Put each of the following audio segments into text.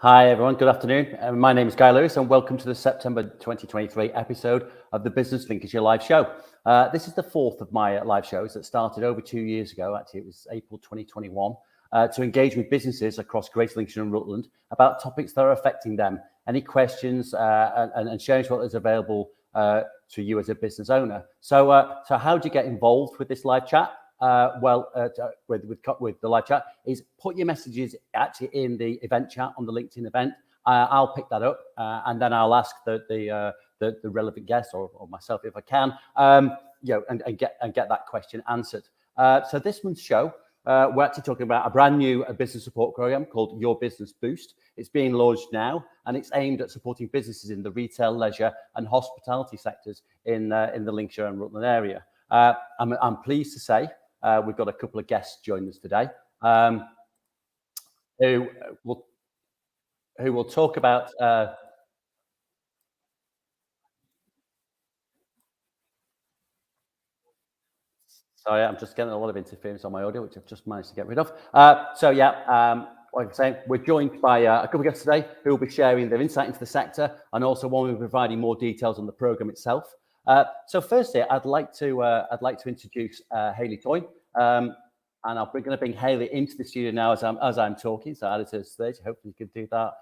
Hi everyone, good afternoon. My name is Guy Lewis and welcome to the September 2023 episode of the Business Lincolnshire live show. This is the fourth of my live shows that started over 2 years ago. Actually, it was April 2021 to engage with businesses across Greater Lincolnshire and Rutland about topics that are affecting them. Any questions and sharing what is available to you as a business owner. So how do you get involved with this live chat? With the live chat is put your messages actually in the event chat on the LinkedIn event. I'll pick that up and then I'll ask the relevant guest or myself if I can, and get that question answered. So this month's show, we're actually talking about a brand new business support program called Your Business Boost. It's being launched now, and it's aimed at supporting businesses in the retail, leisure, and hospitality sectors in the Lincolnshire and Rutland area. I'm pleased to say we've got a couple of guests joining us today who will talk about. Sorry, I'm just getting a lot of interference on my audio, which I've just managed to get rid of. Like I'm saying, we're joined by a couple of guests today who will be sharing their insight into the sector, and also one will be providing more details on the program itself. So firstly, I'd like to introduce Hayley Toy, and I'm going to bring Hayley into the studio now as I'm talking. So add it to the stage. Hopefully, you can do that.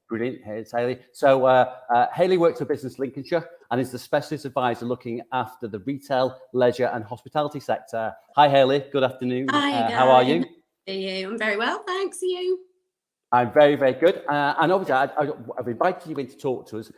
Brilliant. Here's Hayley. So Hayley works for Business Lincolnshire and is the specialist advisor looking after the retail, leisure, and hospitality sector. Hi, Hayley. Good afternoon. Hi, how are you? How are you? I'm very well, thanks. Are you? I'm very, very good. And obviously, I've invited you in to talk to us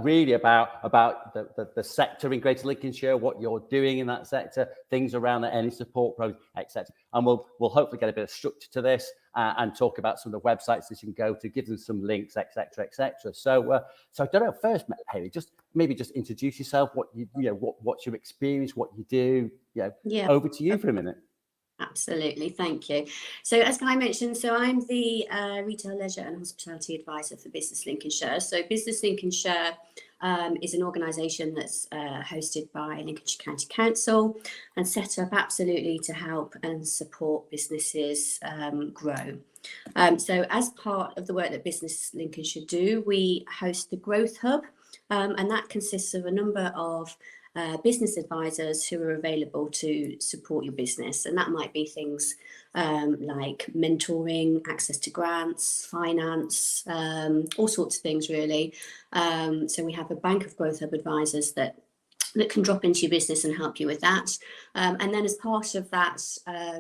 really about the sector in Greater Lincolnshire, what you're doing in that sector, things around any support programs, etc. And we'll hopefully get a bit of structure to this and talk about some of the websites that you can go to, give them some links, etc., etc. So I don't know. First, Hayley, just introduce yourself. What's your experience? What you do? Yeah. Over to you for a minute. Absolutely, thank you. So as Guy mentioned, I'm the Retail, Leisure and Hospitality Advisor for Business Lincolnshire. So Business Lincolnshire is an organisation that's hosted by Lincolnshire County Council and set up absolutely to help and support businesses grow. So as part of the work that Business Lincolnshire do, we host the Growth Hub, and that consists of a number of business advisors who are available to support your business. And that might be things like mentoring, access to grants, finance, all sorts of things really. So we have a bank of Growth Hub advisors that can drop into your business and help you with that. And then as part of that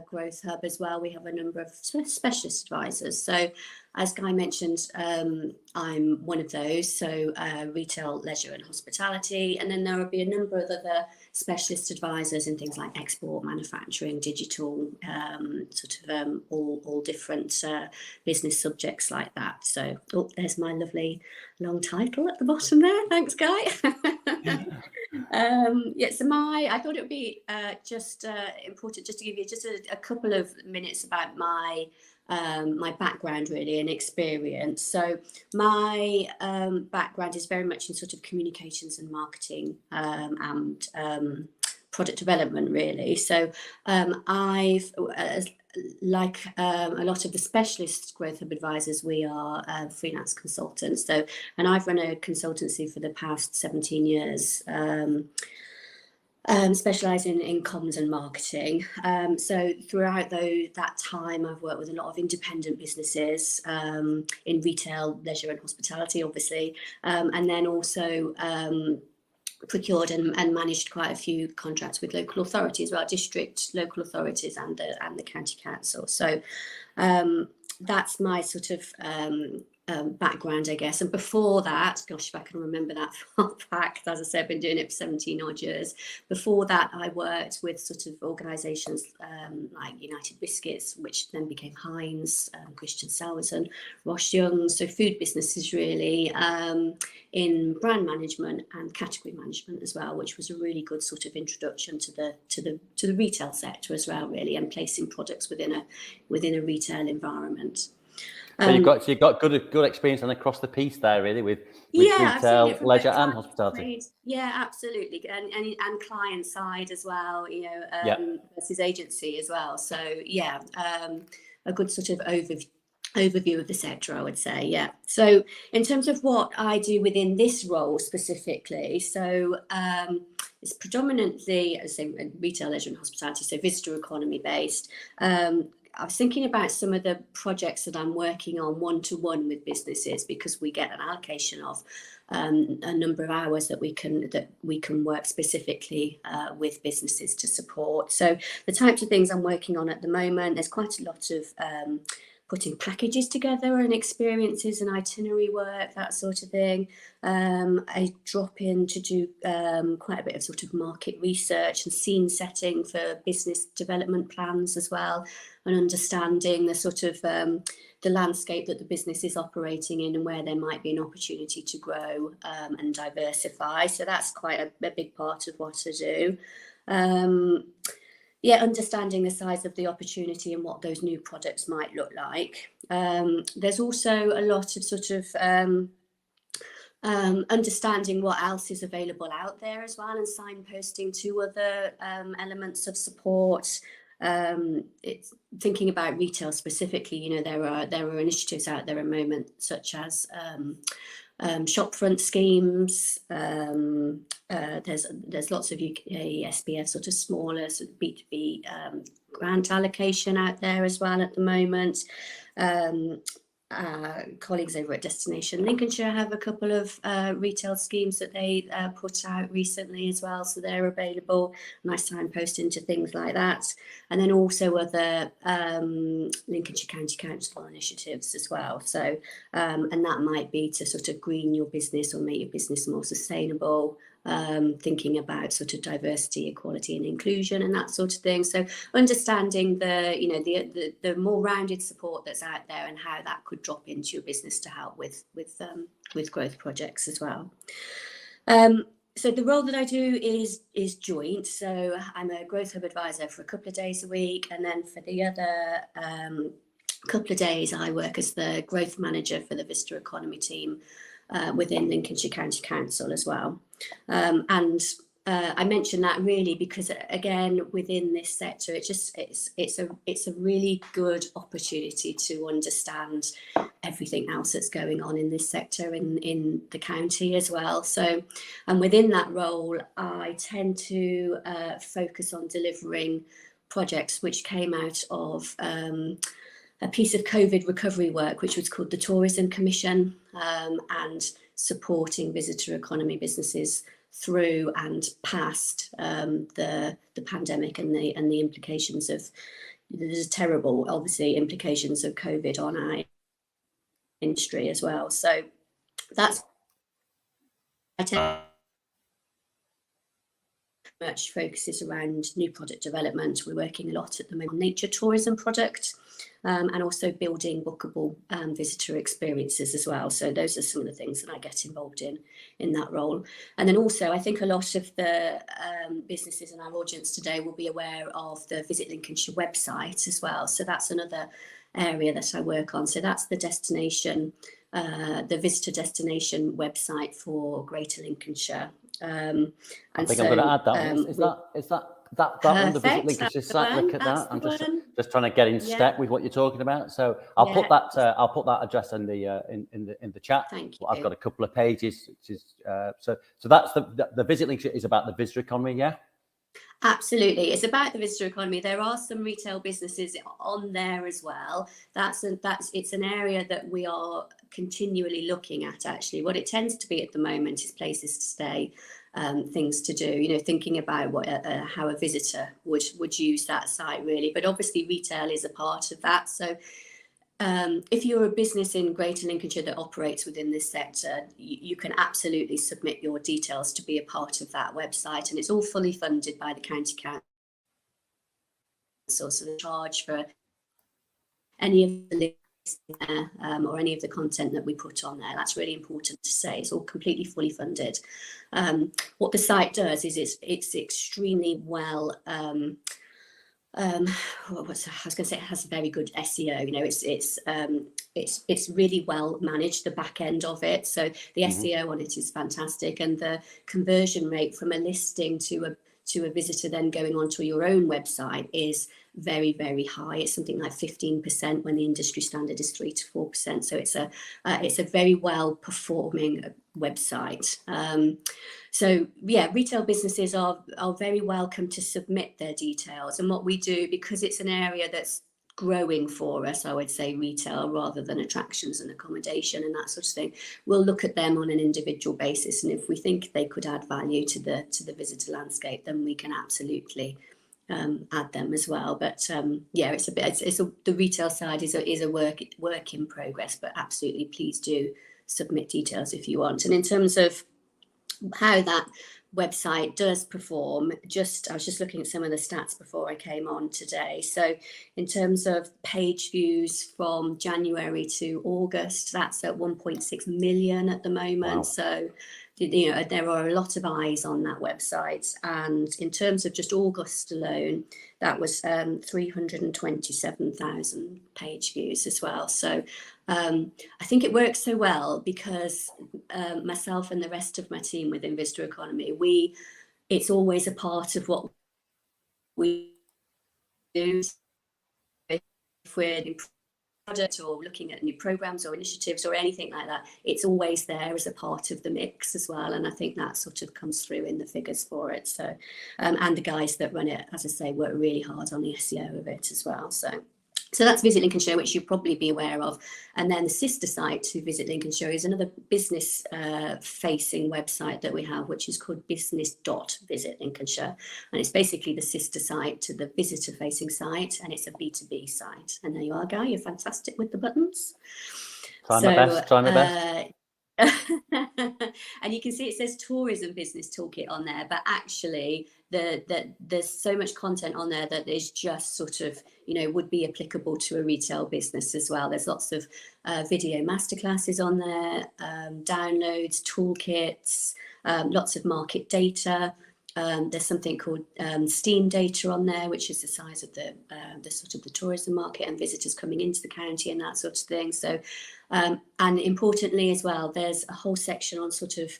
Growth Hub as well, we have a number of specialist advisors. So as Guy mentioned, I'm one of those, so retail, leisure and hospitality. And then there will be a number of other specialist advisors in things like export, manufacturing, digital, all different business subjects like that. So there's my lovely long title at the bottom there. Thanks, Guy. I thought it would be important just to give you just a couple of minutes about my background really and experience. So my background is very much in sort of communications and marketing and product development really. So I've like a lot of the specialist Growth Hub advisors, we are freelance consultants. So, and I've run a consultancy for the past 17 years, specialising in comms and marketing. So throughout that time, I've worked with a lot of independent businesses in retail, leisure and hospitality, obviously, and then also procured and managed quite a few contracts with local authorities, well, district local authorities and the county council. So that's my sort of background, I guess. And before that, gosh, if I can remember that far back, as I said, I've been doing it for 17 odd years. Before that, I worked with sort of organisations like United Biscuits, which then became Heinz, Christian Salverson, Ross Young, so food businesses really, in brand management and category management as well, which was a really good sort of introduction to the retail sector as well, really, and placing products within a retail environment. So you've got good experience and across the piece there, really, with retail, leisure, and hospitality. Yeah, absolutely, and client side as well, versus agency as well. So yeah, a good sort of overview of the sector, I would say. Yeah. So in terms of what I do within this role specifically, so it's predominantly, as I say, retail, leisure and hospitality, so visitor economy based. I was thinking about some of the projects that I'm working on one-to-one with businesses, because we get an allocation of a number of hours that we can work specifically with businesses to support. So the types of things I'm working on at the moment, there's quite a lot of putting packages together and experiences and itinerary work, that sort of thing. I drop in to do quite a bit of sort of market research and scene setting for business development plans as well, and understanding the sort of the landscape that the business is operating in and where there might be an opportunity to grow and diversify. So that's quite a big part of what I do. Understanding the size of the opportunity and what those new products might look like. There's also a lot of sort of understanding what else is available out there as well, and signposting to other elements of support. It's thinking about retail specifically. You know, there are initiatives out there at the moment, such as shopfront schemes. There's lots of UK SPF sort of smaller sort of B2B grant allocation out there as well at the moment. Colleagues over at Destination Lincolnshire have a couple of retail schemes that they put out recently as well, so they're available. Nice signpost into things like that, and then also other Lincolnshire County Council initiatives as well. So and that might be to sort of green your business or make your business more sustainable. Thinking about sort of diversity, equality and inclusion and that sort of thing. So understanding the more rounded support that's out there and how that could drop into your business to help with growth projects as well. So the role that I do is joint. So I'm a growth hub advisor for a couple of days a week, and then for the other couple of days I work as the growth manager for the visitor economy team within Lincolnshire County Council as well. I mention that really because, again, within this sector, it's a really good opportunity to understand everything else that's going on in this sector in the county as well. So, and within that role, I tend to focus on delivering projects which came out of a piece of COVID recovery work, which was called the Tourism Commission, and supporting visitor economy businesses through and past the pandemic and the implications of the terrible, obviously, implications of COVID on our industry as well. So that's much focuses around new product development. We're working a lot at the moment on nature tourism product, and also building bookable visitor experiences as well. So those are some of the things that I get involved in that role. And then also, I think a lot of the businesses in our audience today will be aware of the Visit Lincolnshire website as well. So that's another area that I work on. So that's the destination, the visitor destination website for Greater Lincolnshire. I think I'm going to add that. Is that on the Visit Lincolnshire site? Look at that. I'm just trying to get in step with what you're talking about. So I'll put that address in the chat. Thank you. I've got a couple of pages, which is so that's the Visit Lincolnshire is about the visitor economy, yeah. Absolutely, it's about the visitor economy. There are some retail businesses on there as well. It's an area that we are continually looking at. Actually, what it tends to be at the moment is places to stay, things to do. You know, thinking about what how a visitor would use that site really. But obviously, retail is a part of that. So. If you're a business in Greater Lincolnshire that operates within this sector, you can absolutely submit your details to be a part of that website, and it's all fully funded by the County Council. So the charge for any of the links there, or any of the content that we put on there, that's really important to say. It's all completely fully funded. What the site does is it's extremely well. I was going to say it has very good SEO. You know, it's really well managed, the back end of it. So the SEO on it is fantastic, and the conversion rate from a listing to to a visitor then going onto your own website is very, very high. It's something like 15% when the industry standard is 3 to 4%. So it's a very well performing website. So yeah, retail businesses are very welcome to submit their details. And what we do, because it's an area that's growing for us, I would say retail rather than attractions and accommodation and that sort of thing, we'll look at them on an individual basis, and if we think they could add value to the visitor landscape, then we can absolutely add them as well. But yeah, the retail side is a work in progress, but absolutely please do submit details if you want. And in terms of how that website does perform, I was just looking at some of the stats before I came on today. So in terms of page views from January to August, that's at 1.6 million at the moment. Wow. So there are a lot of eyes on that website, and in terms of just August alone, that was 327,000 page views as well. So I think it works so well because myself and the rest of my team within Visitor Economy, it's always a part of what we do. If we're product or looking at new programs or initiatives or anything like that, it's always there as a part of the mix as well, and I think that sort of comes through in the figures for it. So and the guys that run it, as I say, work really hard on the SEO of it as well. So that's Visit Lincolnshire, which you'll probably be aware of. And then the sister site to Visit Lincolnshire is another business facing website that we have, which is called business.visit Lincolnshire. And it's basically the sister site to the visitor facing site, and it's a B2B site. And there you are, Guy, you're fantastic with the buttons. Try my best. And you can see it says tourism business toolkit on there, but actually there's so much content on there that is just sort of, would be applicable to a retail business as well. There's lots of video masterclasses on there, downloads, toolkits, lots of market data. There's something called Steam data on there, which is the size of the sort of the tourism market and visitors coming into the county and that sort of thing. So, and importantly as well, there's a whole section on sort of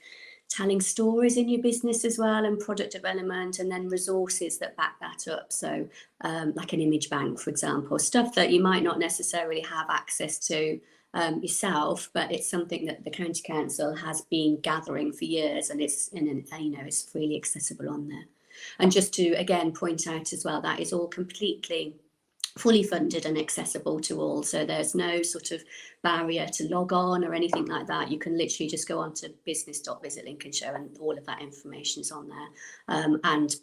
telling stories in your business as well, and product development, and then resources that back that up. So like an image bank, for example, stuff that you might not necessarily have access to yourself, but it's something that the County Council has been gathering for years, and it's freely accessible on there. And just to again point out as well, that is all completely fully funded and accessible to all. So there's no sort of barrier to log on or anything like that. You can literally just go on to business.visit Lincolnshire and all of that information is on there. And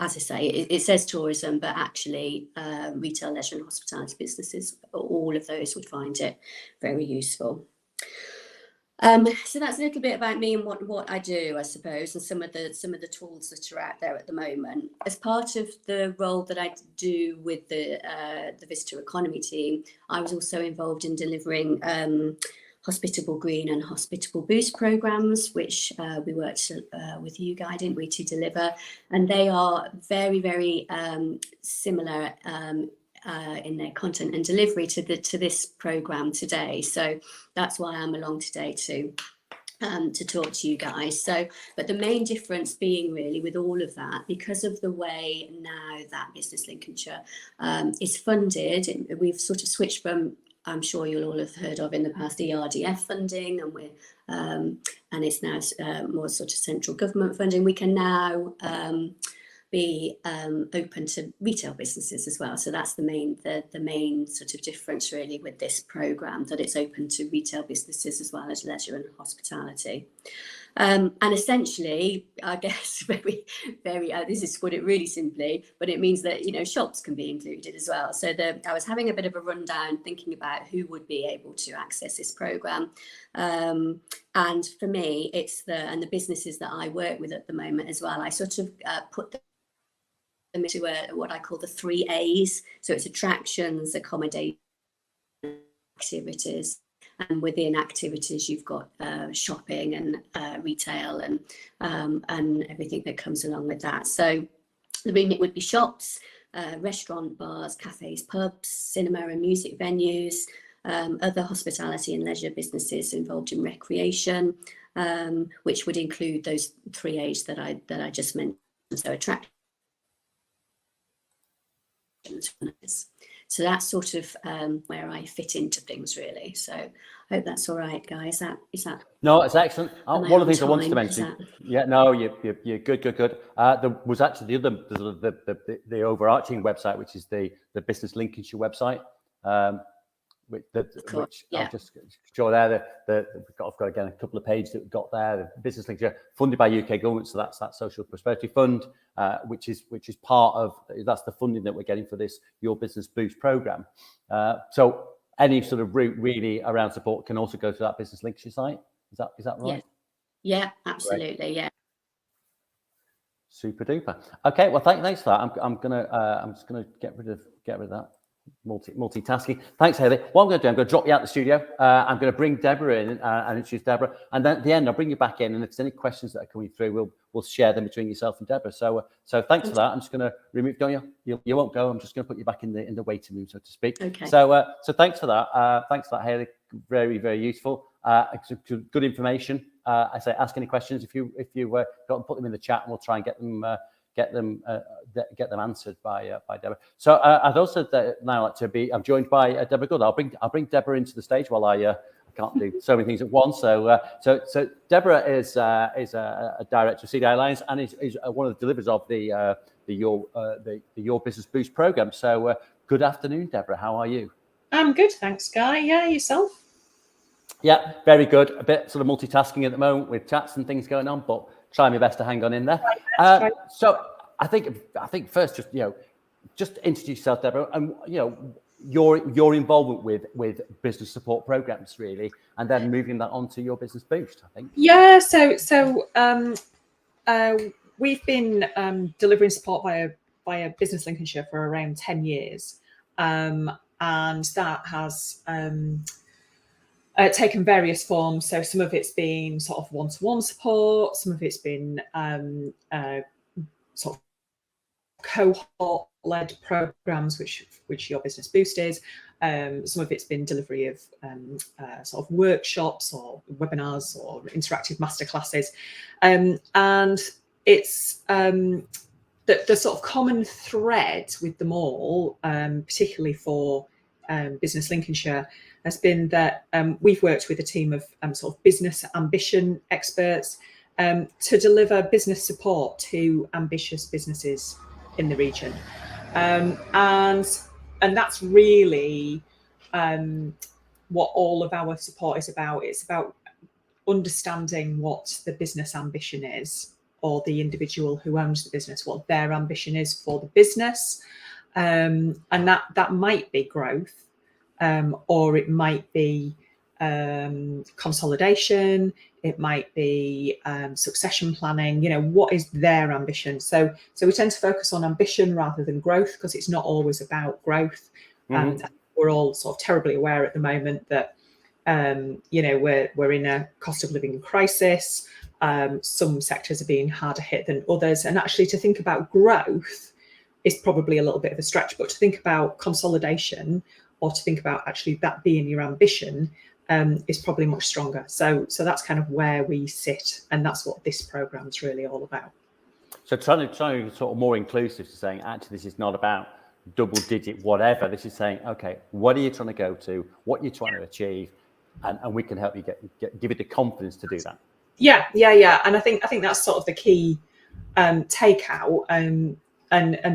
as I say, it says tourism, but actually retail, leisure and hospitality businesses, all of those would find it very useful. So that's a little bit about me and what I do, I suppose, and some of the tools that are out there at the moment. As part of the role that I do with the Visitor Economy team, I was also involved in delivering Hospitable Green and Hospitable Boost programs, which we worked with you, Guy, didn't we, to deliver, and they are very, very similar in their content and delivery to this program today. So that's why I'm along today to talk to you guys. So, but the main difference being really with all of that, because of the way now that Business Lincolnshire is funded, we've sort of switched from, I'm sure you'll all have heard of in the past, ERDF funding, and we're and it's now more sort of central government funding. We can now be open to retail businesses as well. So that's the main sort of difference really with this programme, that it's open to retail businesses as well as leisure and hospitality. And essentially, I guess very, very, this is to put it really simply, but it means that, shops can be included as well. So I was having a bit of a rundown thinking about who would be able to access this programme. And for me, it's the businesses that I work with at the moment as well. I sort of put them into what I call the 3 A's. So it's attractions, accommodation, activities. And within activities, you've got shopping and retail and everything that comes along with that. So the remit would be shops, restaurant, bars, cafes, pubs, cinema and music venues, other hospitality and leisure businesses involved in recreation, which would include those 3 A's that I just mentioned so attraction. So that's sort of where I fit into things, really. So I hope that's all right, guys. Is that? No, it's excellent. One of the things I wanted to time? mention. Yeah, no, you're good. There was actually the overarching website, which is the Business Lincolnshire website. Which Yeah. I'll just show there. I've got again a couple of pages that we've got there. The Business Lincolnshire, funded by UK government, so that's that Social Prosperity Fund, which is part of that's the funding that we're getting for this Your Business Boost program. So any sort of route really around support can also go to that Business Lincolnshire site. Is that right? Yeah, absolutely. Great. Yeah. Super duper. Okay, well thanks for that. I'm just gonna get rid of that. Multitasking. Thanks, Haley. What I'm going to do, I'm going to drop you out the studio. I'm going to bring Deborah in and introduce Deborah, and then at the end I'll bring you back in. And if there's any questions that are coming through, we'll share them between yourself and Deborah. So thanks for that. I'm just going to remove. Don't you? You won't go. I'm just going to put you back in the waiting room, so to speak. Okay. So thanks for that. Thanks for that, Haley. Very, very useful. Good information. I say ask any questions if you got, put them in the chat, and we'll try and get them answered by Deborah. So I'd also now like to be. I'm joined by Deborah Good. I'll bring Deborah into the stage while I can't do so many things at once. So Deborah is a director of CDI Alliance and is one of the deliverers of the Your Business Boost program. So good afternoon, Deborah. How are you? I'm good, thanks, Guy. Yeah, yourself? Yeah, very good. A bit sort of multitasking at the moment with chats and things going on, but try my best to hang on in there. So I think first, just introduce yourself, Deborah, and your involvement with business support programs, really, and then moving that on to Your Business Boost, I think. Yeah. So we've been delivering support via Business Lincolnshire for around 10 years, and that has taken various forms. So some of it's been sort of one-to-one support, some of it's been sort of cohort-led programs, which Your Business Boost is. Some of it's been delivery of sort of workshops or webinars or interactive masterclasses, and it's the sort of common thread with them all, particularly for Business Lincolnshire, has been that we've worked with a team of sort of business ambition experts to deliver business support to ambitious businesses in the region, and that's really what all of our support is about. It's about understanding what the business ambition is, or the individual who owns the business, what their ambition is for the business, and that might be growth. Or it might be consolidation, it might be succession planning, what is their ambition? So we tend to focus on ambition rather than growth, because it's not always about growth. And we're all sort of terribly aware at the moment that, we're in a cost of living crisis. Some sectors are being harder hit than others. And actually to think about growth is probably a little bit of a stretch, but to think about consolidation, or to think about actually that being your ambition, is probably much stronger. So that's kind of where we sit, and that's what this program is really all about. So trying to sort of more inclusive, to saying actually this is not about double digit whatever. This is saying, okay, what are you trying to go to? What you're trying to achieve, and we can help you give it the confidence to do that. Yeah. And I think that's sort of the key takeout, and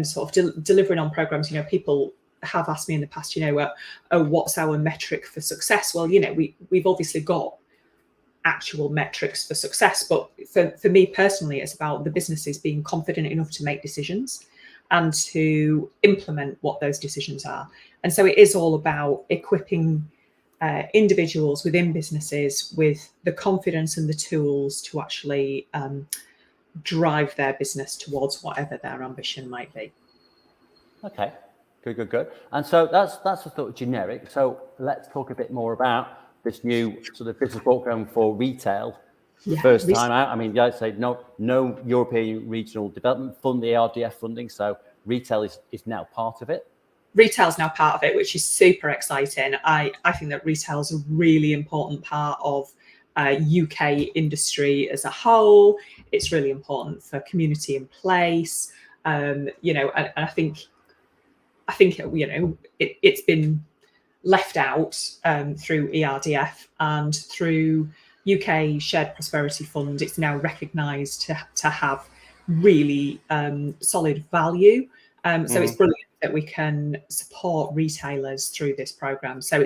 sort of delivering on programs. People have asked me in the past, what's our metric for success? Well, we've obviously got actual metrics for success, but for me personally, it's about the businesses being confident enough to make decisions and to implement what those decisions are. And so it is all about equipping individuals within businesses with the confidence and the tools to actually drive their business towards whatever their ambition might be. Okay. Good. And so that's a sort of generic. So let's talk a bit more about this new sort of business program for retail. First time out. I mean, I'd say no European Regional Development Fund, the ARDF funding. So retail is now part of it. Retail's now part of it, which is super exciting. I think that retail is a really important part of UK industry as a whole. It's really important for community in place. You know, and I think you know, it's been left out through ERDF and through UK Shared Prosperity Fund. It's now recognised to have really solid value. So it's brilliant that we can support retailers through this programme. So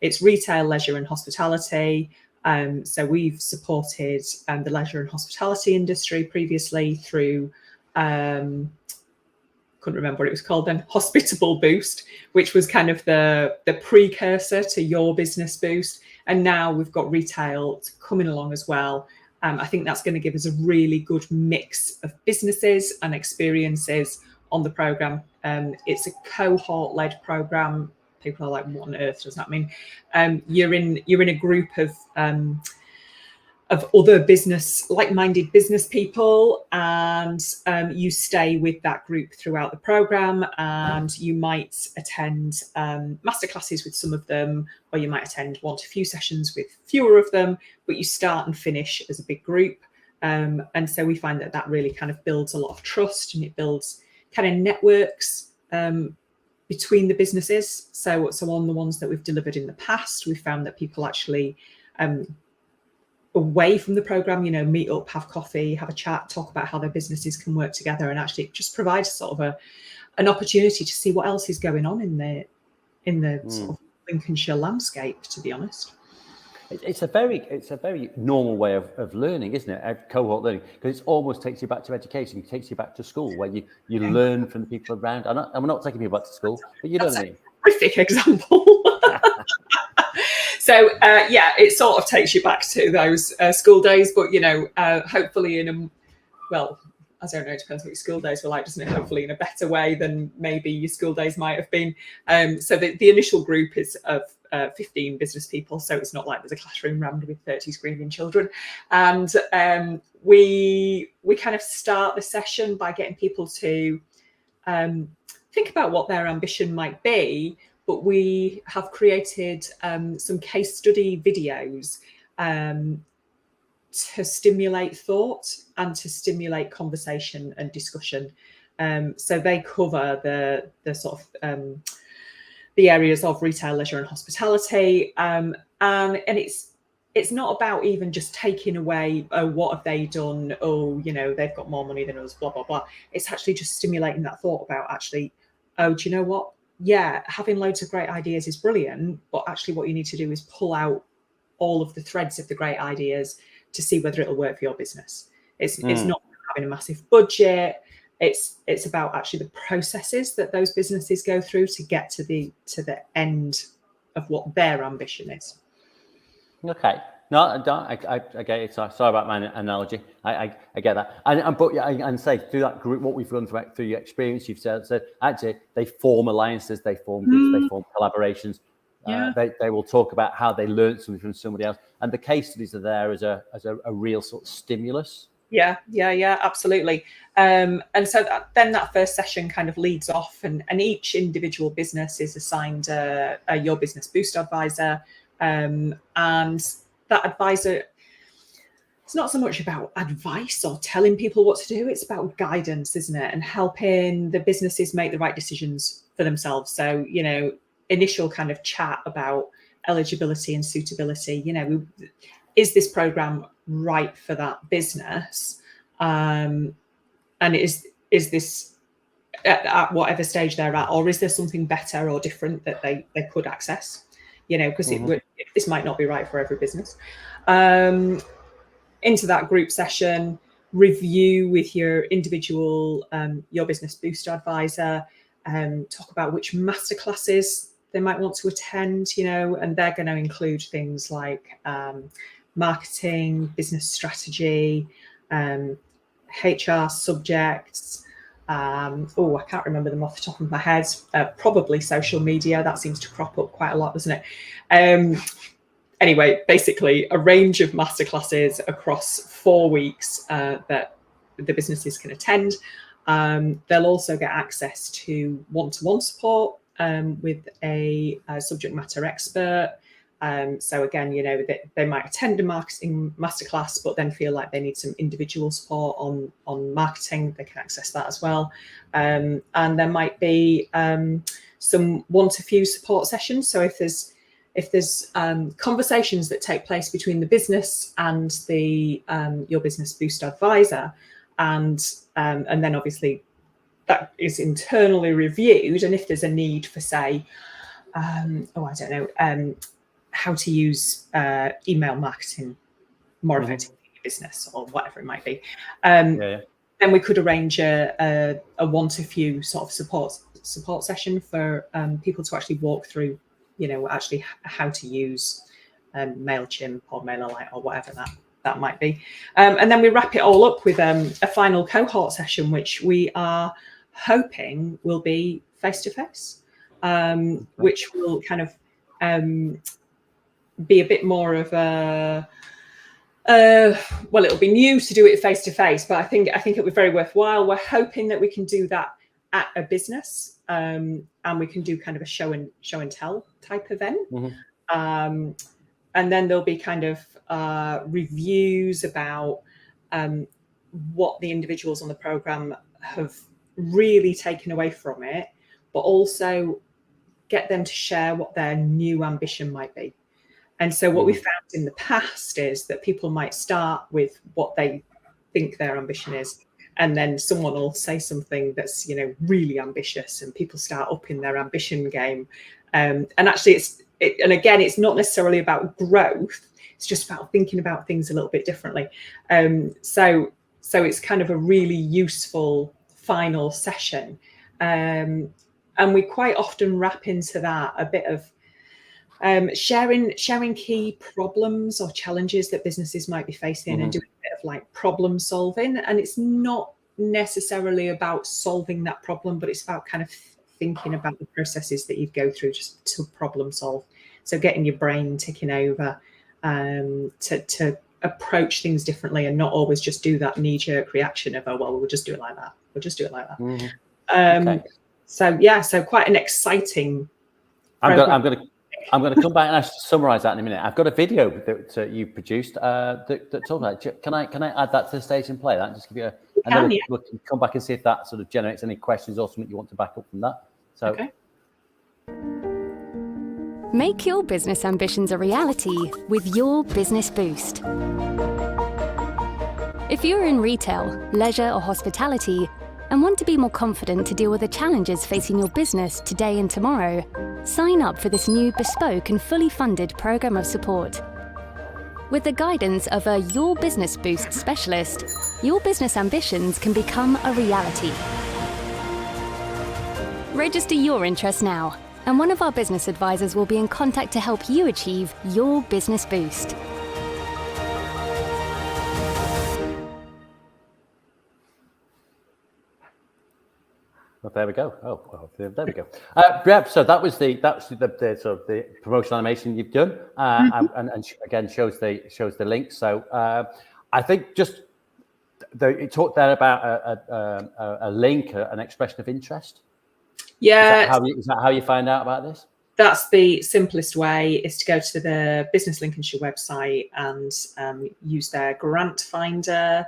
it's retail, leisure and hospitality. So we've supported the leisure and hospitality industry previously through couldn't remember what it was called then, Hospitable Boost, which was kind of the precursor to Your Business Boost. And now we've got retail coming along as well. I think that's going to give us a really good mix of businesses and experiences on the programme. It's a cohort-led programme. People are like, what on earth does that mean? You're in a group of other like-minded business people, and you stay with that group throughout the programme, and you might attend masterclasses with some of them, or you might attend one to few sessions with fewer of them, but you start and finish as a big group. And so we find that really kind of builds a lot of trust, and it builds kind of networks between the businesses. So on the ones that we've delivered in the past, we found that people actually away from the programme, you know, meet up, have coffee, have a chat, talk about how their businesses can work together, and actually it just provides sort of an opportunity to see what else is going on in the sort of Lincolnshire landscape, to be honest. It's a very normal way of learning, isn't it? Cohort learning, because it almost takes you back to education. It takes you back to school, where you learn from the people around. I'm not taking people back to school, but you know what I mean. Horrific example. So yeah, it sort of takes you back to those school days, but you know, hopefully well, I don't know, it depends what your school days were like, doesn't it? Hopefully in a better way than maybe your school days might have been. So the initial group is of 15 business people, so it's not like there's a classroom rammed with 30 screaming children. And we kind of start the session by getting people to think about what their ambition might be, but we have created some case study videos to stimulate thought and to stimulate conversation and discussion. So they cover the sort of the areas of retail, leisure and hospitality. And it's not about even just taking away, oh, what have they done? Oh, you know, they've got more money than us, blah, blah, blah. It's actually just stimulating that thought about actually, oh, do you know what? Yeah, having loads of great ideas is brilliant, but actually what you need to do is pull out all of the threads of the great ideas to see whether it'll work for your business. It's not having a massive budget. It's about actually the processes that those businesses go through to get to the end of what their ambition is. Okay. No, I get it. Sorry about my analogy. I get that. And say through that group, what we've run through your experience, you've said actually they form alliances, they form groups, they form collaborations. Yeah. They will talk about how they learned something from somebody else, and the case studies are there as a real sort of stimulus. Yeah, absolutely. And so that first session kind of leads off, and each individual business is assigned a Your Business Boost advisor, and that advisor, it's not so much about advice or telling people what to do, it's about guidance, isn't it? And helping the businesses make the right decisions for themselves. So, you know, initial kind of chat about eligibility and suitability, you know, is this program right for that business? And is this at whatever stage they're at, or is there something better or different that they could access? You know, because this might not be right for every business. Into that group session, review with your individual Your Business Boost advisor, talk about which masterclasses they might want to attend, you know, and they're going to include things like marketing, business strategy, HR subjects. I can't remember them off the top of my head. Probably social media. That seems to crop up quite a lot, doesn't it? Anyway, basically a range of masterclasses across 4 weeks that the businesses can attend. They'll also get access to one-to-one support with a subject matter expert. So again, they might attend a marketing masterclass, but then feel like they need some individual support on marketing. They can access that as well. And there might be some one-to-few support sessions. So if there's conversations that take place between the business and the your business boost advisor, and then obviously that is internally reviewed, and if there's a need for, say, how to use email marketing more effectively in your business, or whatever it might be, then we could arrange a one-to-few sort of support session for people to actually walk through, actually how to use MailChimp or MailerLite or whatever that might be. And then we wrap it all up with a final cohort session, which we are hoping will be face-to-face, which will kind of be a bit more of a it'll be new to do it face-to-face, but I think it'll be very worthwhile. We're hoping that we can do that at a business, and we can do kind of a show and tell type event. And then there'll be kind of reviews about what the individuals on the program have really taken away from it, but also get them to share what their new ambition might be. And so what we found in the past is that people might start with what they think their ambition is, and then someone will say something that's really ambitious, and people start upping their ambition game. And actually it's not necessarily about growth, it's just about thinking about things a little bit differently. So it's kind of a really useful final session, and we quite often wrap into that a bit of sharing key problems or challenges that businesses might be facing, and doing a bit of like problem solving. And it's not necessarily about solving that problem, but it's about kind of thinking about the processes that you go through just to problem solve. So getting your brain ticking over to approach things differently, and not always just do that knee-jerk reaction of, we'll just do it like that. We'll just do it like that. Okay. So quite an exciting program. I'm going to come back and actually summarize that in a minute. I've got a video that you produced that talks about it. Can I add that to the stage and play that? Just give you we'll come back and see if that sort of generates any questions or something you want to back up from that. So. Okay. Make your business ambitions a reality with your Business Boost. If you're in retail, leisure or hospitality and want to be more confident to deal with the challenges facing your business today and tomorrow, sign up for this new bespoke and fully funded program of support. With the guidance of a Your Business Boost specialist, your business ambitions can become a reality. Register your interest now, and one of our business advisors will be in contact to help you achieve your Business Boost. Well, there we go. There we go. So that was the sort of the promotional animation you've done, and again shows the link. So I think just it talked there about a link, an expression of interest. Yeah. Is that how you find out about this? That's the simplest way, is to go to the Business Lincolnshire website and use their grant finder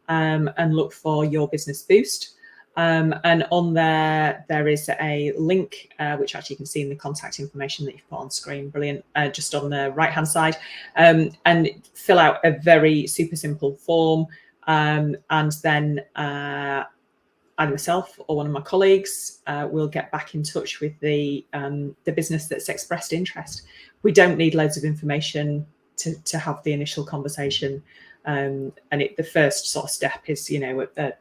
and look for Your Business Boost. And on there is a link, which actually you can see in the contact information that you've put on screen. Brilliant. Just on the right-hand side, and fill out a very super simple form. And then either myself or one of my colleagues will get back in touch with the business that's expressed interest. We don't need loads of information to have the initial conversation. And the first sort of step is, a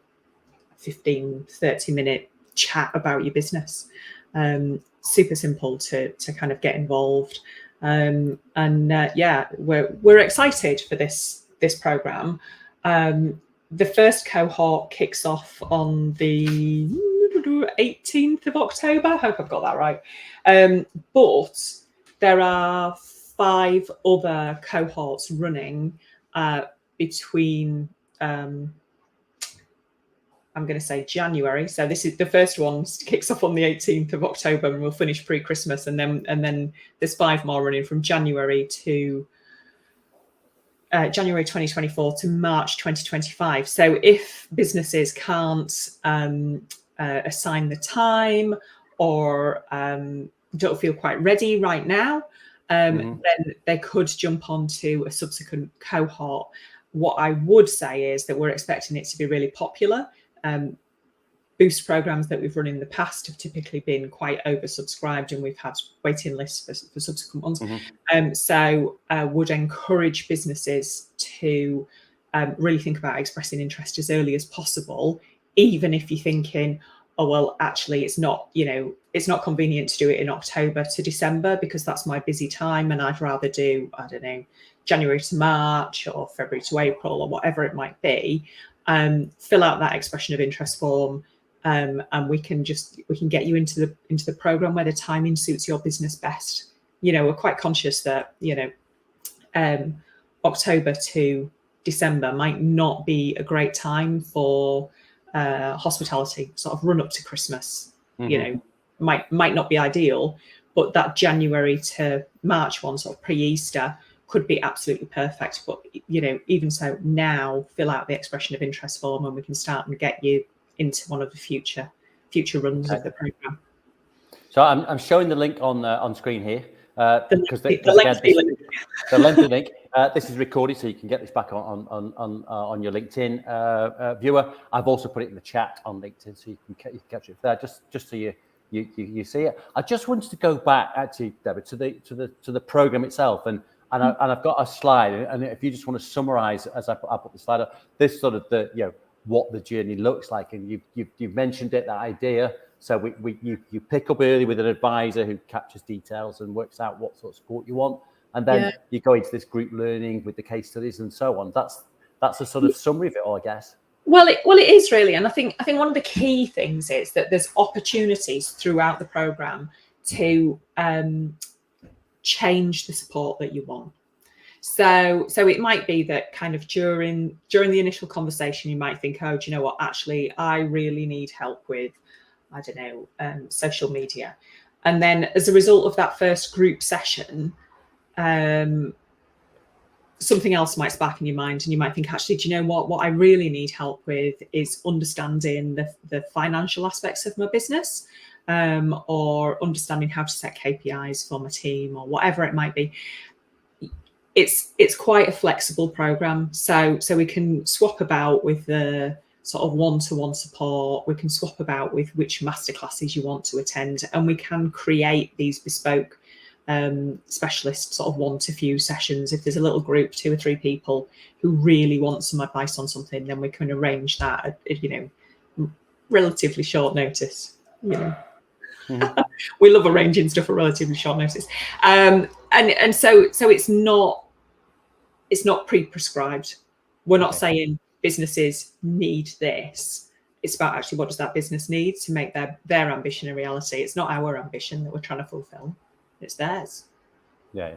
15-30 minute chat about your business. Super simple to kind of get involved. We're excited for this program. The first cohort kicks off on the 18th of October. I hope I've got that right. But there are 5 other cohorts running between I'm going to say January. So this is the first one, kicks off on the 18th of October and we'll finish pre-Christmas. And then there's 5 more running from January to January 2024 to March 2025. So if businesses can't assign the time or don't feel quite ready right now, then they could jump onto a subsequent cohort. What I would say is that we're expecting it to be really popular. Boost programs that we've run in the past have typically been quite oversubscribed and we've had waiting lists for subsequent ones. So would encourage businesses to really think about expressing interest as early as possible, even if you're thinking, oh, well, actually, it's not convenient to do it in October to December because that's my busy time and I'd rather do, I don't know, January to March or February to April or whatever it might be. Fill out that expression of interest form. And we can get you into the program where the timing suits your business best. We're quite conscious that October to December might not be a great time for hospitality. Sort of run up to Christmas, might not be ideal, but that January to March one, sort of pre-Easter, could be absolutely perfect. But even so, now fill out the expression of interest form, and we can start and get you into one of the future runs of the program. So I'm showing the link on screen here because the lengthy link. This is recorded, so you can get this back on your LinkedIn viewer. I've also put it in the chat on LinkedIn, so you can catch it there. Just so you see it. I just wanted to go back actually, Deborah, to the program itself, and I've got a slide, and if you just want to summarise as I put the slide up, this sort of what the journey looks like, and you've mentioned it, that idea. So you pick up early with an advisor who captures details and works out what sort of support you want, and then you go into this group learning with the case studies and so on. That's a sort of summary of it all, I guess. Well, it is really, and I think one of the key things is that there's opportunities throughout the program to change the support that you want. So it might be that kind of during the initial conversation, you might think, oh, do you know what? Actually, I really need help with, I don't know, social media. And then as a result of that first group session, something else might spark in your mind, and you might think, actually, do you know what I really need help with is understanding the financial aspects of my business, or understanding how to set KPIs for my team, or whatever it might be. It's quite a flexible program, so we can swap about with the sort of one-to-one support. We can swap about with which masterclasses you want to attend, and we can create these bespoke specialist sort of one-to-few sessions. If there's a little group, 2 or 3 people who really want some advice on something, then we can arrange that at relatively short notice. We love arranging stuff at relatively short notice, and so it's not pre-prescribed. We're not saying businesses need this. It's about actually what does that business need to make their ambition a reality. It's not our ambition that we're trying to fulfill. It's theirs. Yeah.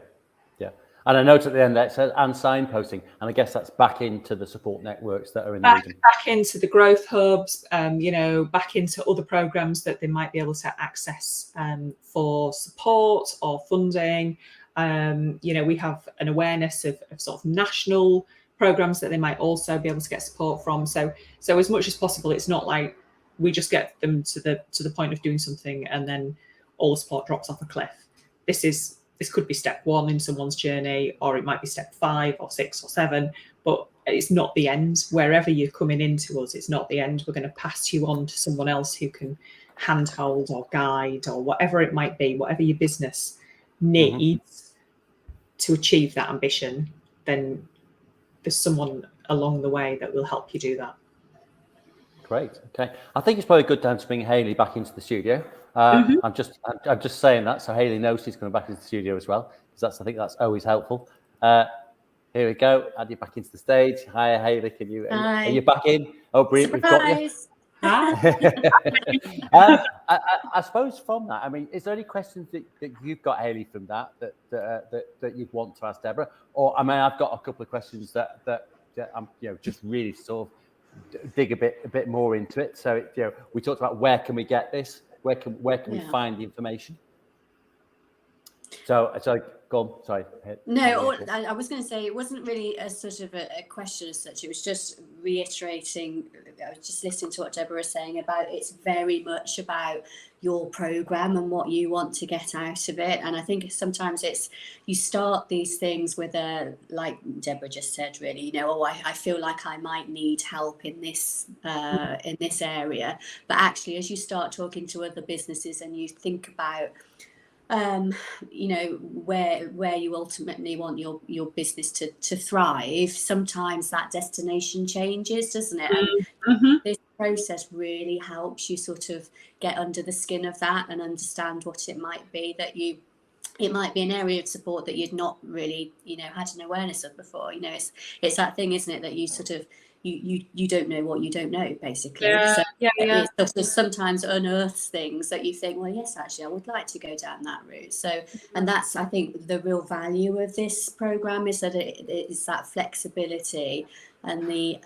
And I note at the end that it says and signposting, and I guess that's back into the support networks that are in the region. Back into the growth hubs, back into other programs that they might be able to access for support or funding. We have an awareness of sort of national programs that they might also be able to get support from. So as much as possible, it's not like we just get them to the point of doing something and then all the support drops off a cliff. This could be step 1 in someone's journey, or it might be step 5 or 6 or 7, but it's not the end. Wherever you're coming into us, it's not the end. We're going to pass you on to someone else who can handhold or guide or whatever it might be, whatever your business needs to achieve that ambition, then there's someone along the way that will help you do that. Great. Okay. I think it's probably a good time to bring Hayley back into the studio. I'm just saying that, so Hayley knows she's coming back into the studio as well, because I think that's always helpful. Here we go. Add you back into the stage. Hi, Hayley. Are you back in? Oh, brilliant. We've got you. I suppose from that, I mean, is there any questions that you've got, Hayley, from that you'd want to ask Deborah? Or I mean, I've got a couple of questions that I'm just really sort of dig a bit more into it. So we talked about where can we get this, where can we find the information. So go on. Sorry. No, I was going to say it wasn't really a sort of a question as such. It was just reiterating. I was just listening to what Deborah was saying about it's very much about your program and what you want to get out of it. And I think sometimes you start these things with like Deborah just said, really, I feel like I might need help in this area. But actually, as you start talking to other businesses and you think about where you ultimately want your business to thrive, sometimes that destination changes, doesn't it? And this process really helps you sort of get under the skin of that and understand what it might be that it might be an area of support that you'd not really had an awareness of before. It's that thing, isn't it, that you sort of you don't know what you don't know, basically. It sort of sometimes unearths things that you think, well, yes, actually, I would like to go down that route. So, and that's, I think, the real value of this program is that it is that flexibility and the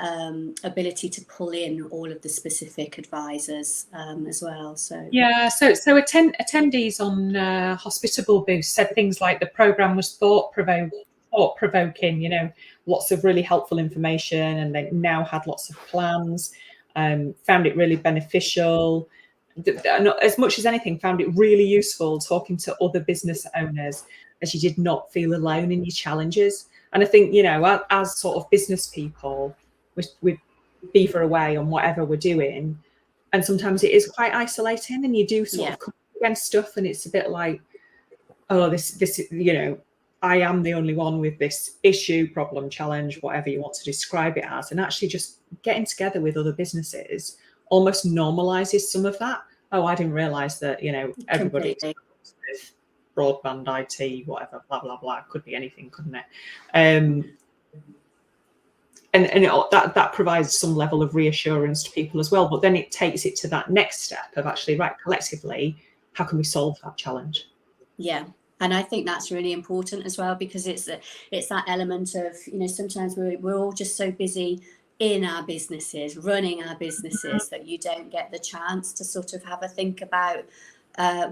ability to pull in all of the specific advisors as well. So attendees on Hospitable Boost said things like the program was thought-provoking, lots of really helpful information, and they now had lots of plans, found it really beneficial. As much as anything, found it really useful talking to other business owners, as you did not feel alone in your challenges. And I think, as sort of business people, we beaver away on whatever we're doing, and sometimes it is quite isolating, and you do sort of come against stuff, and it's a bit like, oh, this I am the only one with this issue, problem, challenge, whatever you want to describe it as. And actually just getting together with other businesses almost normalizes some of that. Oh, I didn't realize that, everybody with broadband, IT, whatever, blah, blah, blah. It could be anything, couldn't it? And that provides some level of reassurance to people as well. But then it takes it to that next step of actually, right, collectively, how can we solve that challenge? Yeah. And I think that's really important as well, because it's that element of, sometimes we're all just so busy in our businesses, running our businesses, that you don't get the chance to sort of have a think about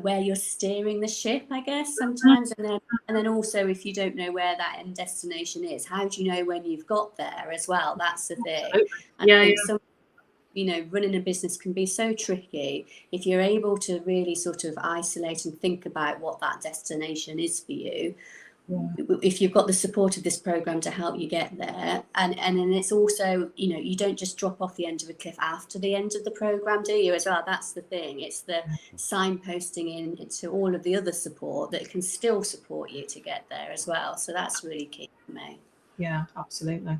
where you're steering the ship, I guess, sometimes. And then also, if you don't know where that end destination is, how do you know when you've got there as well? That's the thing. Running a business can be so tricky. If you're able to really sort of isolate and think about what that destination is for you, if you've got the support of this program to help you get there, and then it's also, you don't just drop off the end of a cliff after the end of the program, do you, as well? That's the thing. It's the signposting into all of the other support that can still support you to get there as well. So that's really key for me. Yeah, absolutely.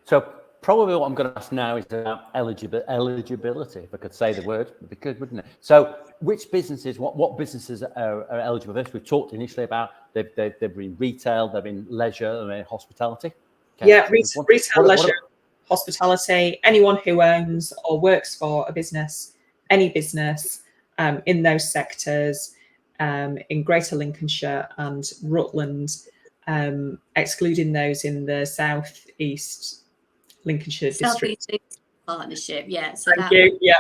So probably what I'm going to ask now is about eligibility. If I could say the word, it'd be good, wouldn't it? So, which businesses, what businesses are eligible for this? We've talked initially about they've been retail, they've been leisure, they've been hospitality. Okay. Yeah, retail, leisure, hospitality. Anyone who owns or works for a business, any business in those sectors, in Greater Lincolnshire and Rutland, excluding those in the South East Lincolnshire district partnership. Yeah. So thank you. Yeah.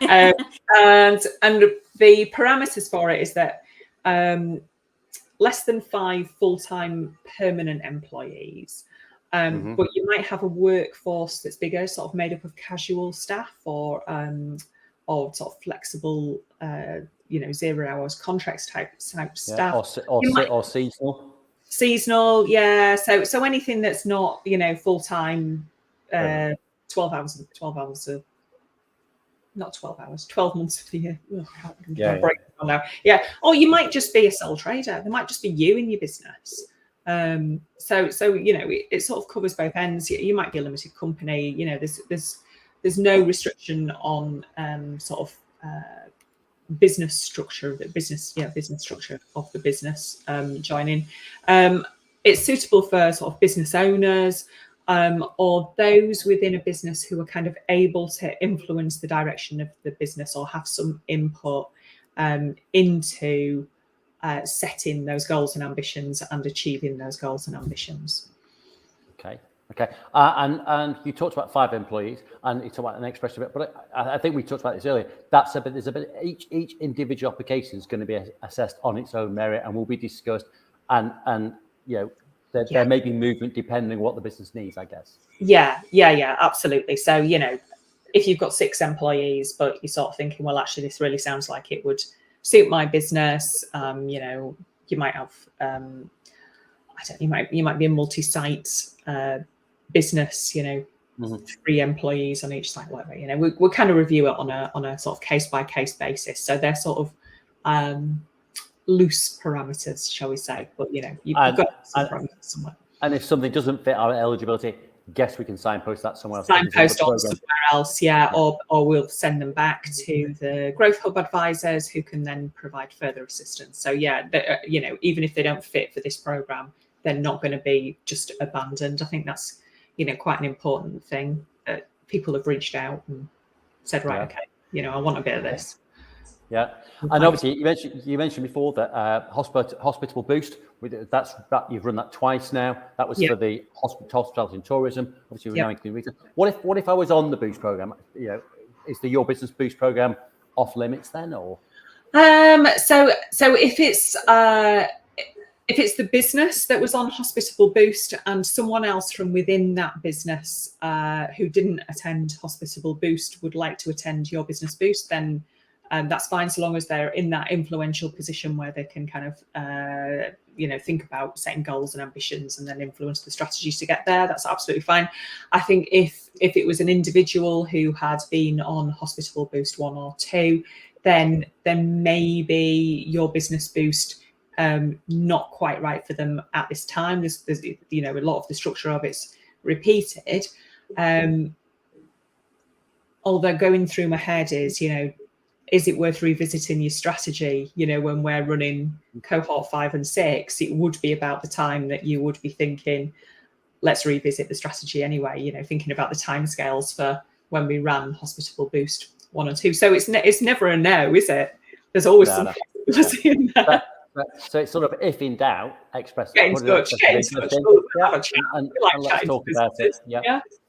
and the parameters for it is that less than 5 full-time permanent employees, but you might have a workforce that's bigger, sort of made up of casual staff or sort of flexible 0 hours contracts type staff, or seasonal. Yeah. So anything that's not full-time. 12 hours of not 12 hours, 12 months of the year. Or you might just be a sole trader. There might just be you in your business. So it sort of covers both ends. You might be a limited company. There's no restriction on business structure of the business structure of the business joining. It's suitable for sort of business owners, or those within a business who are kind of able to influence the direction of the business or have some input into setting those goals and ambitions and achieving those goals and ambitions. Okay. Okay, and you talked about 5 employees, and you talked about an expression of it, but I think we talked about this earlier. There's a bit. Each individual application is going to be assessed on its own merit and will be discussed, and there may be movement depending on what the business needs, I guess. Yeah, absolutely. So if you've got 6 employees, but you're sort of thinking, well, actually, this really sounds like it would suit my business. You might have, you might be a multi-site business. 3 employees on each site, whatever. We kind of review it on a sort of case by case basis. So they're sort of loose parameters, shall we say? But you've got some parameters somewhere. And if something doesn't fit our eligibility, guess we can signpost that somewhere else. Signpost on somewhere else, or we'll send them back to the Growth Hub advisors who can then provide further assistance. So even if they don't fit for this program, they're not going to be just abandoned. I think that's quite an important thing, that people have reached out and said, right, okay, I want a bit of this. Yeah, and obviously you mentioned before that Hospitable Boost. That you've run that twice now. That was for the hospitality and tourism. Obviously, we're now including retail. What if I was on the Boost program? Is the Your Business Boost program off limits then, or? So if it's the business that was on Hospitable Boost and someone else from within that business who didn't attend Hospitable Boost would like to attend Your Business Boost, then that's fine, so long as they're in that influential position where they can kind of, think about setting goals and ambitions and then influence the strategies to get there. That's absolutely fine. I think if it was an individual who had been on Hospitable Boost 1 or 2, then maybe Your Business Boost not quite right for them at this time. There's a lot of the structure of it's repeated. Although going through my head is it worth revisiting your strategy? When we're running cohort 5 and 6, it would be about the time that you would be thinking, let's revisit the strategy anyway, thinking about the timescales for when we ran Hospitable Boost 1 and 2. So it's never a no, is it? There's always some flexibility in there. So it's sort of, if in doubt, express. Get in touch. And let's talk about it.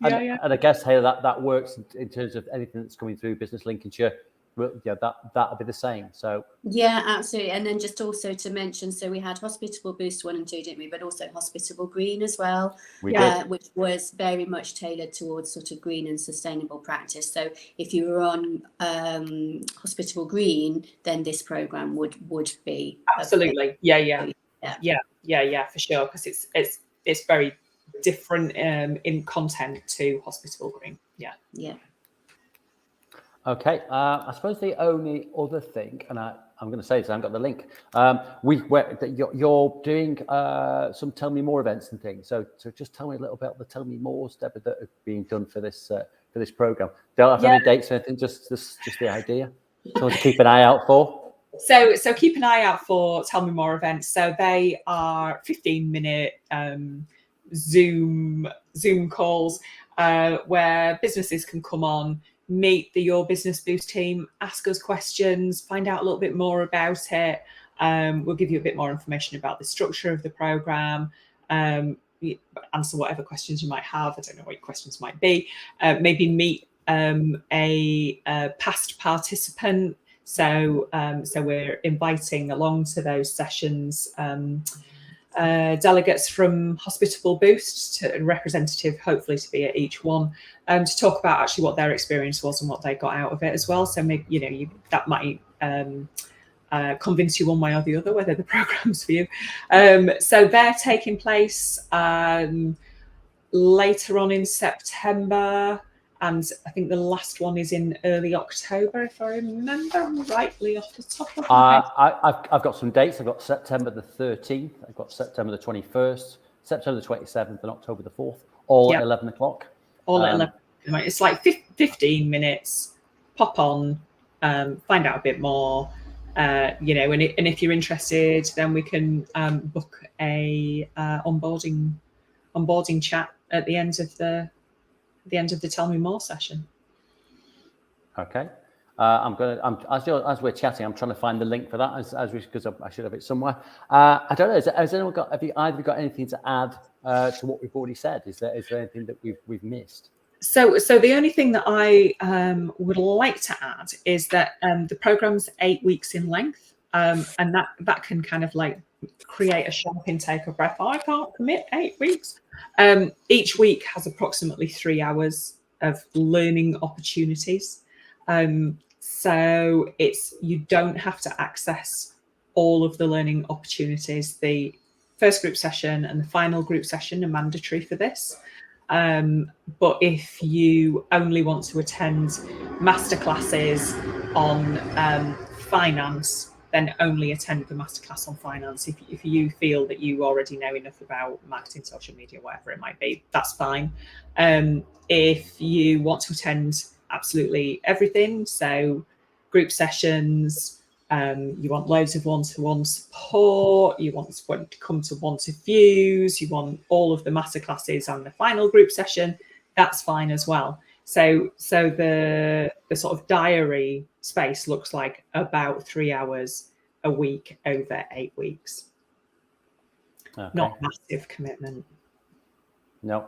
And I guess, hey, that works in terms of anything that's coming through Business Lincolnshire. That'll be the same. So absolutely. And then just also to mention, so we had Hospitable Boost 1 and 2, didn't we? But also Hospitable Green as well, which was very much tailored towards sort of green and sustainable practice. So if you were on Hospitable Green, then this program would be absolutely for sure, because it's very different in content to Hospitable Green. Okay, I suppose the only other thing, and I'm going to say this, I haven't got the link. You're doing some Tell Me More events and things. So just tell me a little about the Tell Me Mores, Deborah, that are being done for this program. Don't have any dates or anything. Just the idea. Something to keep an eye out for. So keep an eye out for Tell Me More events. So they are 15-minute Zoom calls where businesses can come on, meet the Your Business Boost team, ask us questions, find out a little bit more about it. We'll give you a bit more information about the structure of the program, answer whatever questions you might have. I don't know what your questions might be. Maybe meet a past participant. So we're inviting along to those sessions delegates from Hospitable Boost, to representative, hopefully to be at each one, to talk about actually what their experience was and what they got out of it as well. So maybe that might convince you one way or the other whether the program's for you. So they're taking place later on in September, and I think the last one is in early October, if I remember rightly off the top of my head. I've got some dates. I've got September the 13th. I've got September the 21st, September the 27th, and October the 4th, all at 11 o'clock. All at 11. It's like 15 minutes. Pop on, find out a bit more. And if you're interested, then we can book a onboarding chat at the end of the Tell Me More session. Okay. As we're chatting, I'm trying to find the link for that because I should have it somewhere. I don't know. Has anyone got? Have you either got anything to add to what we've already said? Is there anything that we've missed? So the only thing that I would like to add is that the program's 8 weeks in length, and that can kind of like create a sharp intake of breath. I can't commit 8 weeks. Each week has approximately 3 hours of learning opportunities. So you don't have to access all of the learning opportunities. The first group session and the final group session are mandatory for this. But if you only want to attend masterclasses on finance, then only attend the masterclass on finance. If you feel that you already know enough about marketing, social media, whatever it might be, that's fine. If you want to attend absolutely everything, so group sessions, you want loads of one-to-one support, you want to come to one-to-views, you want all of the masterclasses and the final group session, that's fine as well. So the sort of diary space looks like about 3 hours a week over 8 weeks. Okay. Not a massive commitment. No.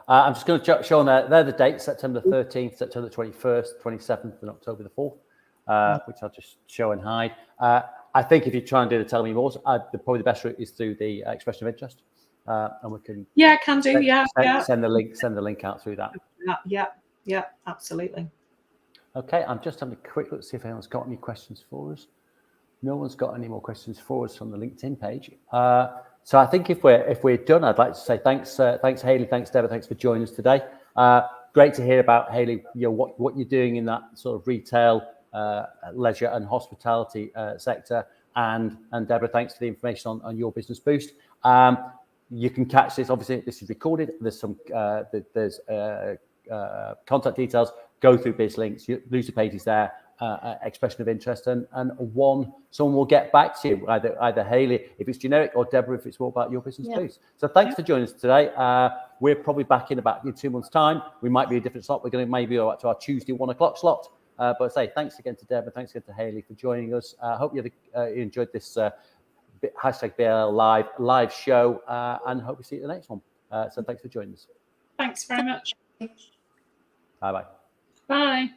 I'm just going to show on there. They're the dates: September 13th, September 21st, 27th, and October the 4th, which I'll just show and hide. I think if you try and do the tell me more, probably the best route is through the expression of interest, and we can. Yeah, can do. Send the link out through that. Yeah, absolutely. Okay, I'm just having a quick look to see if anyone's got any questions for us. No one's got any more questions for us on the LinkedIn page. So I think if we're done, I'd like to say thanks Hayley, thanks Deborah, thanks for joining us today. Great to hear about, Hayley, what you're doing in that sort of retail, leisure and hospitality sector, and Deborah, thanks for the information on your business boost. You can catch this. Obviously, this is recorded. There's some contact details. Go through BizLinks. Lucy Page is there. Expression of interest, and someone will get back to you, either Hayley if it's generic, or Deborah if it's more about your business boost. So thanks for joining us today. We're probably back in 2 months' time. We might be a different slot. We're going to maybe go back to our Tuesday 1 o'clock slot. But I say thanks again to Deborah, thanks again to Hayley for joining us. I hope you enjoyed this #BL live show, and hope we see you at the next one. So thanks for joining us. Thanks very much. Bye. Bye.